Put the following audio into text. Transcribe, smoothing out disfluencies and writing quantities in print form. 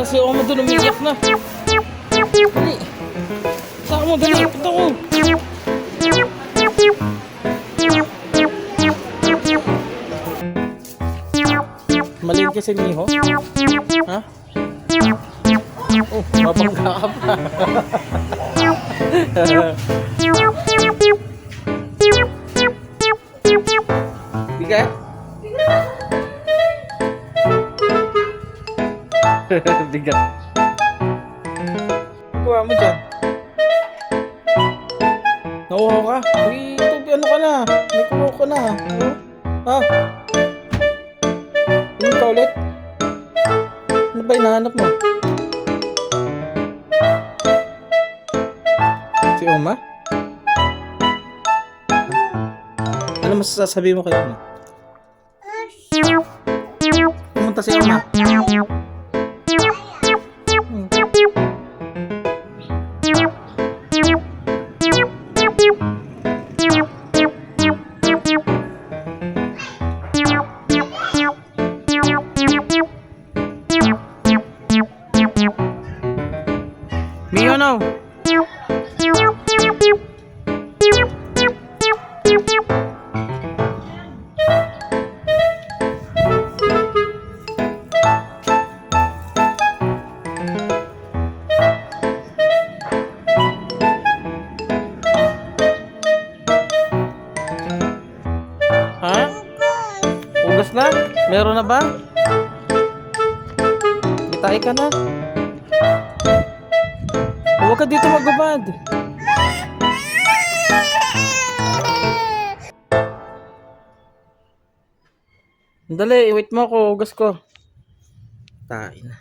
si Oma doon, umiiyak na. Dali. Saka mo, dali. Punta ko. Maliit kasi Miho. Ha? Oh, mabangga ka pa. Bigat? Bigat. Kuha mo dyan. Nauho ka? Uy, ito, ano ka na? May kuha ka na. Ha? Ano ka ulit? Ano ba hinahanap mo? Si Oma? Ano masasabi mo kay Oma? Pumunta si Oma. Mio, no? Ha? Ugas na? Meron na ba? Bitay ka na. Huwag ka dito magbabad. Dali, wait mo ako. Ugas ko. Tain na.